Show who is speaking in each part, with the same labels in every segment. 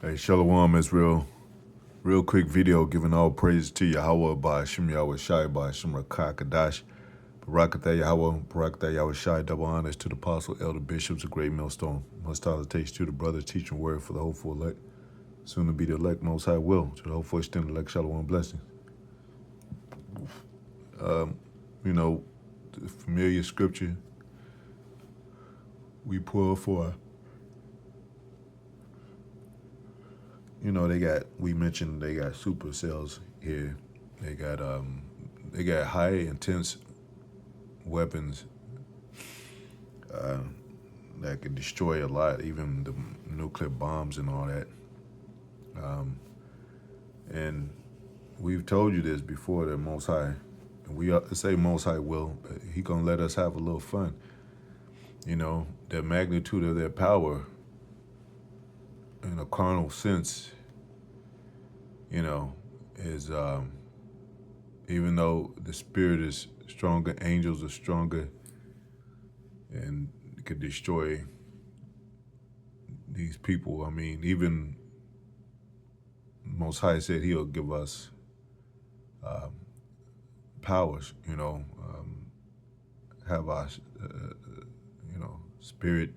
Speaker 1: Hey, Shalom Israel. Real quick video giving all praise to Yahweh by Hashem Yahweh Shai by Hashem Rakah Kadash. Barakatah Yahweh, Barakatah Yahweh Shai, double honors to the apostle, elder bishops, a great millstone. Most takes to the brothers, teaching word for the hopeful elect. Soon to be the elect, most high will. To the hopeful extended elect, Shalom blessings. You know, the familiar scripture we pull for, we mentioned they got supercells here. They got high intense weapons that could destroy a lot, even the nuclear bombs and all that. And we've told you this before, that Most High, and we say Most High will, He gonna let us have a little fun. You know, the magnitude of their power in a carnal sense, is even though the spirit is stronger, angels are stronger, and could destroy these people. I mean, even Most High said He'll give us powers, have our, spirit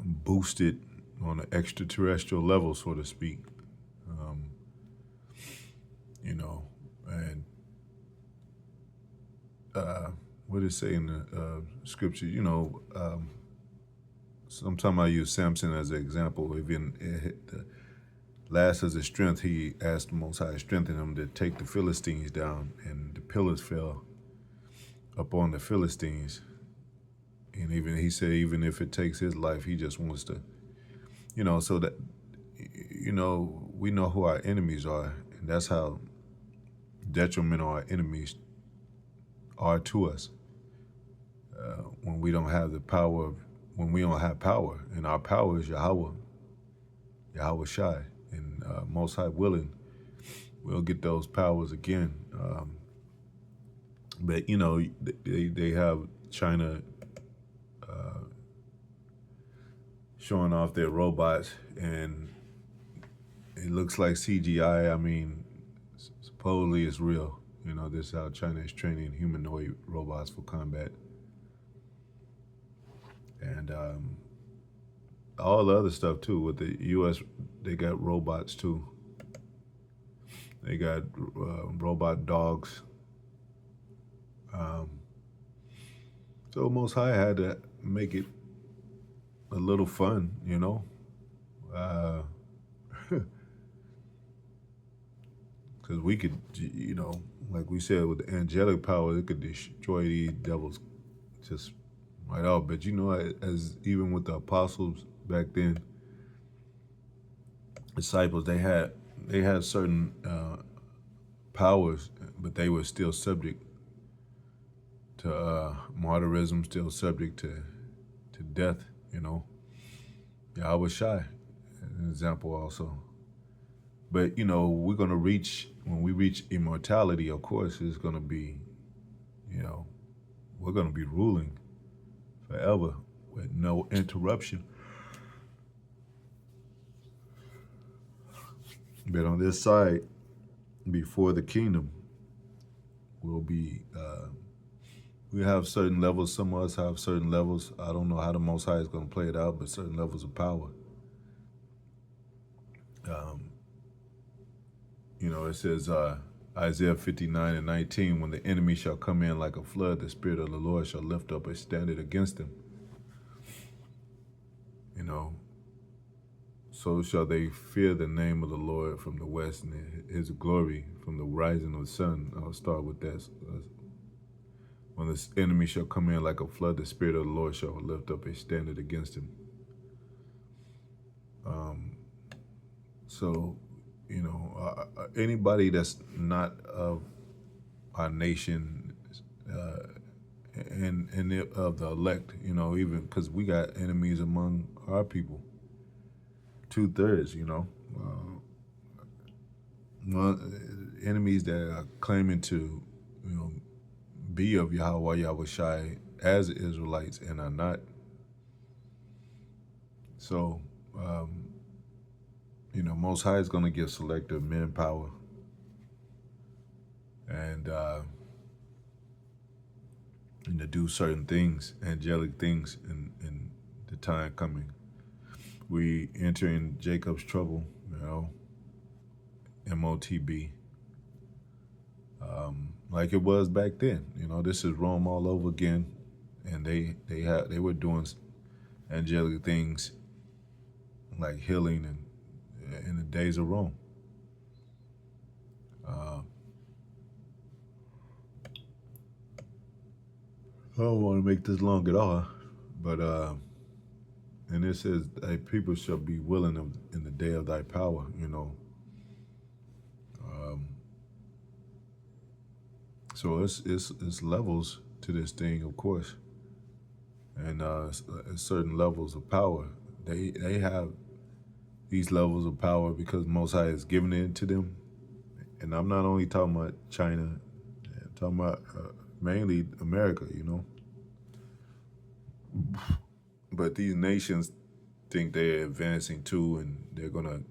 Speaker 1: boosted on an extraterrestrial level, so to speak. And what did it say in the scripture? Sometimes I use Samson as an example. Even the last of his strength, he asked the Most High to strengthen him to take the Philistines down, and the pillars fell upon the Philistines. And even he said, even if it takes his life, he just wants to, so that, we know who our enemies are, and that's how detrimental our enemies are to us. When we don't have the power, when we don't have power, and our power is Yahweh Shai, and Most High willing, we'll get those powers again. But they have China showing off their robots, and it looks like CGI. I mean, supposedly it's real. This is how China is training humanoid robots for combat. And all the other stuff too. With the U.S., they got robots too. They got robot dogs. So Most High had to make it a little fun, because we could, like we said, with the angelic power, it could destroy these devils just right off. But as even with the apostles back then, disciples, they had certain powers, but they were still subject to martyrism, still subject to death. Yahweh Shai, an example also. But we're gonna reach, when we reach immortality, of course, it's gonna be, we're gonna be ruling forever with no interruption. But on this side, before the kingdom, we'll be, we have certain levels. Some of us have certain levels. I don't know how the Most High is going to play it out, but certain levels of power. It says, Isaiah 59:19, when the enemy shall come in like a flood, the Spirit of the Lord shall lift up a standard against him. So shall they fear the name of the Lord from the west, and his glory from the rising of the sun. I'll start with that. When the enemy shall come in like a flood, the Spirit of the Lord shall lift up a standard against him. So, anybody that's not of our nation and of the elect, even because we got enemies among our people, 2/3, enemies that are claiming to, be of Yahweh Shai as Israelites and are not. So Most High is going to give selective manpower and to do certain things, angelic things in the time coming. We enter in Jacob's trouble, MOTB, like it was back then. This is Rome all over again, and they were doing angelic things like healing and in the days of Rome. I don't want to make this long at all, but and it says, "Thy people shall be willing in the day of thy power." So it's levels to this thing, of course, and certain levels of power. They have these levels of power because Most High has given it to them, and I'm not only talking about China, I'm talking about mainly America, But these nations think they're advancing too, and they're gonna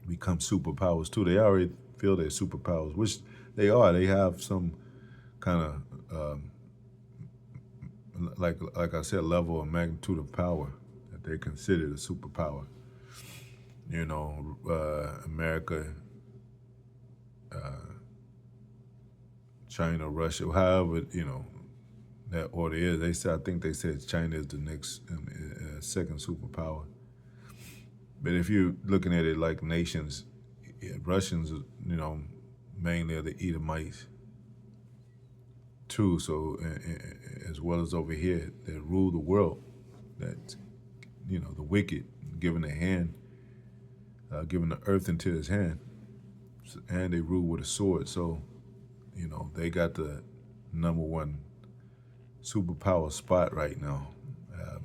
Speaker 1: become superpowers too. They already feel they're superpowers, which they are. They have some kind of like I said, level of magnitude of power that they consider a superpower. America, China, Russia, however, that order is. I think they said China is the next second superpower. But if you're looking at it like nations, Russians, mainly are the Edomites too. So as well as over here, that rule the world, that the wicked, given a hand, given the earth into his hand, and they rule with a sword. So they got the number one superpower spot right now.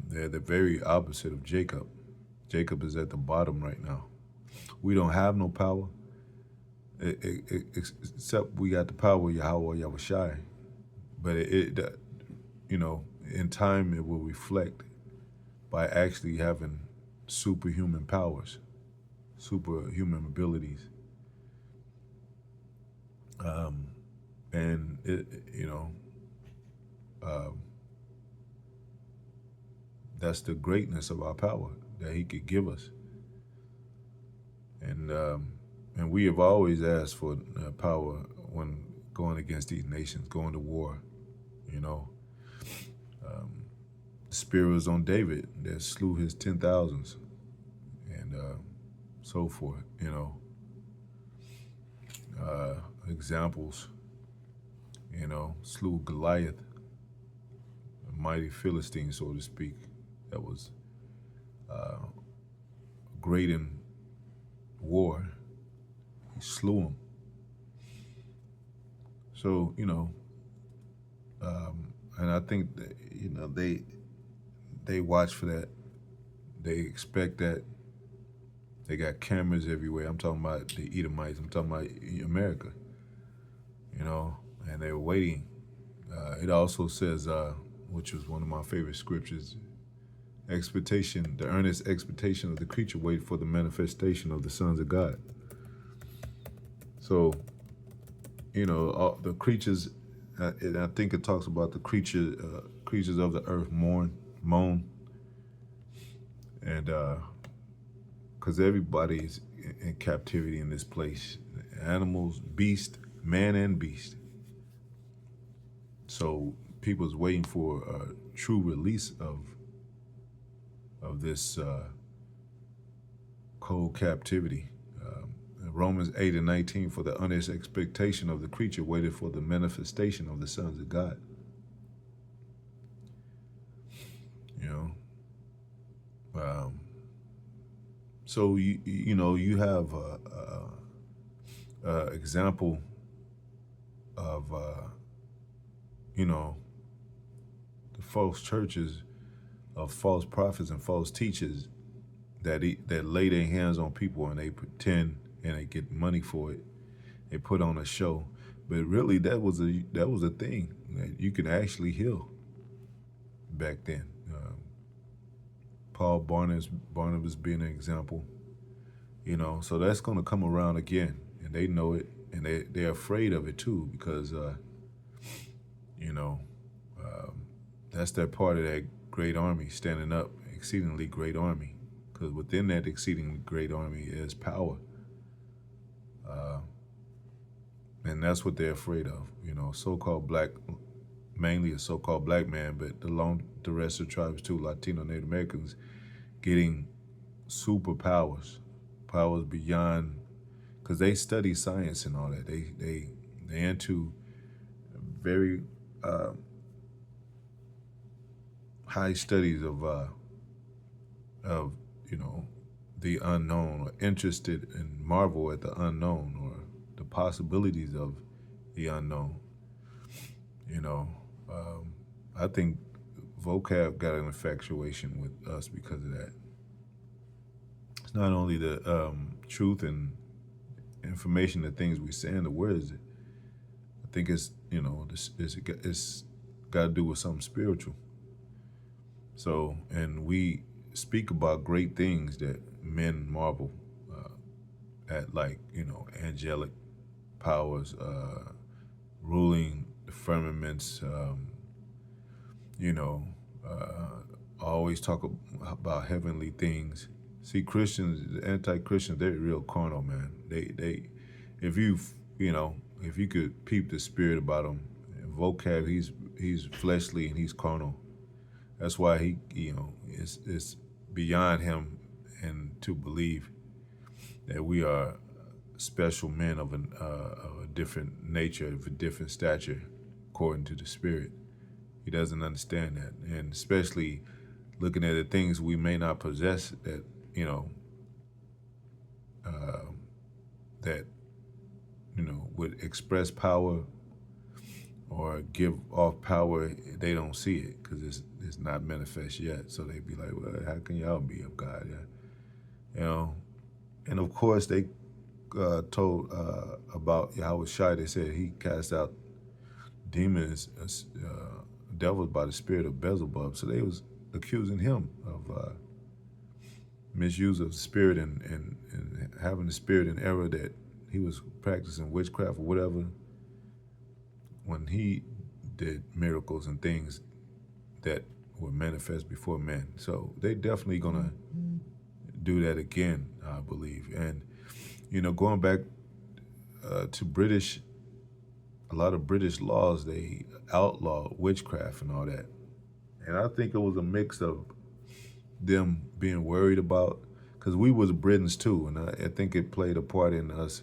Speaker 1: They're the very opposite of Jacob. Jacob is at the bottom right now. We don't have no power, except we got the power of Yahweh Yahushai. But in time it will reflect by actually having superhuman powers, superhuman abilities. And that's the greatness of our power that he could give us. And we have always asked for power when going against these nations, going to war. The Spirit was on David that slew his 10,000s and so forth. Examples. Slew Goliath, a mighty Philistine, so to speak, that was great in war. He slew him. So, and I think that, they watch for that. They expect that. They got cameras everywhere. I'm talking about the Edomites. I'm talking about America. And they were waiting. It also says, which was one of my favorite scriptures, expectation, the earnest expectation of the creature wait for the manifestation of the sons of God. So, the creatures, and I think it talks about the creatures of the earth moan, and because everybody's in captivity in this place, animals, beast, man and beast. So people's waiting for a true release of this cold captivity. Romans 8:19, for the earnest expectation of the creature waited for the manifestation of the sons of God. So you have example of the false churches, of false prophets and false teachers that lay their hands on people and they pretend and they get money for it. They put on a show, but really that was a thing that you could actually heal back then. Paul Barnabas being an example. So that's going to come around again, and they know it, and they're afraid of it too, because you know that's that part of that great army standing up, exceedingly great army, because within that exceedingly great army is power, and that's what they're afraid of. So-called black, mainly a so-called black man, but the rest of the tribes too, Latino, Native Americans, getting superpowers, powers beyond, because they study science and all that. They into very high studies of the unknown, or interested in marvel at the unknown, or the possibilities of the unknown. You know, I think vocab got an infatuation with us because of that. It's not only the truth and information, the things we say, and the words. I think it's got to do with something spiritual. So, and we speak about great things that men marvel at, like angelic powers, ruling the firmaments. You know, always talk about heavenly things. See, Christians, anti-Christians, they're real carnal, man. If if you could peep the spirit about them, vocab, he's fleshly and he's carnal. That's why it's beyond him, and to believe that we are special men of a different nature, of a different stature, according to the spirit. He doesn't understand that, and especially looking at the things we may not possess that that would express power or give off power. They don't see it because it's not manifest yet. So they be like, well, how can y'all be of God? Yeah, and of course they told about Yahweh Shai. They said he cast out demons, devils by the spirit of Beelzebub. So they was accusing him of misuse of the spirit, and having the spirit in error, that he was practicing witchcraft or whatever, when he did miracles and things that were manifest before men. So they definitely gonna do that again, I believe. And going back to a lot of British laws, they outlaw witchcraft and all that. And I think it was a mix of them being worried about, because we was Britons too, and I think it played a part in us,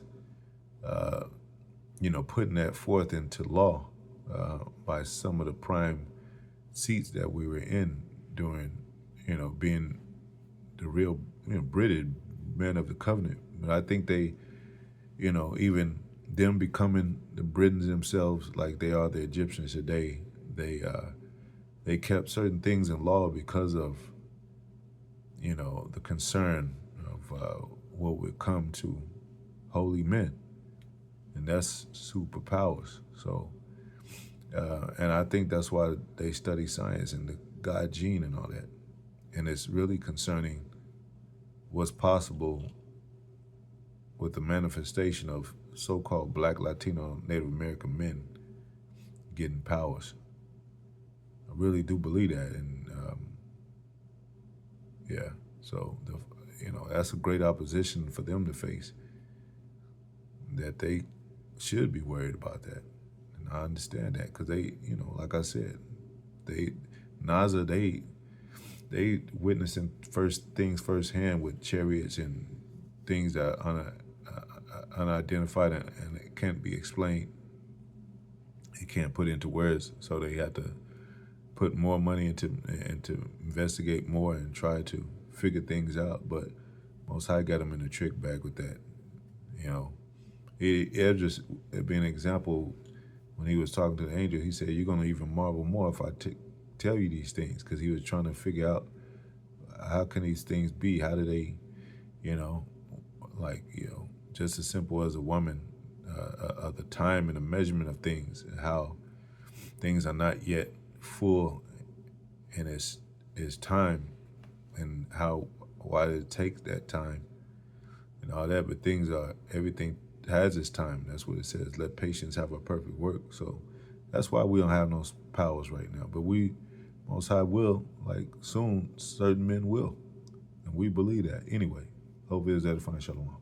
Speaker 1: putting that forth into law by some of the prime seats that we were in during, being the real British men of the covenant. But I think they, even them becoming the Britons themselves, like they are the Egyptians today, they kept certain things in law because of the concern of what would come to holy men, and that's superpowers. So, and I think that's why they study science and the God gene and all that, and it's really concerning what's possible with the manifestation of so-called Black, Latino, Native American men getting powers. I really do believe that, and yeah. So that's a great opposition for them to face. That they should be worried about that, and I understand that because they, like I said, NASA, they witnessing firsthand with chariots and things that are unidentified and it can't be explained. It can't put into words, so they have to put more money into investigate more and try to figure things out. But Most High got them in a trick bag with that. It'll just be an example. When he was talking to the angel, he said, "You're gonna even marvel more if I tell you these things," because he was trying to figure out how can these things be? How do they, just as simple as a woman, of the time and the measurement of things, and how things are not yet full in its time, and why it takes that time and all that. But everything has its time. That's what it says. Let patience have a perfect work. So that's why we don't have those powers right now. But we, Most High will, like soon, certain men will. And we believe that. Anyway, hope it is edifying. Shalom.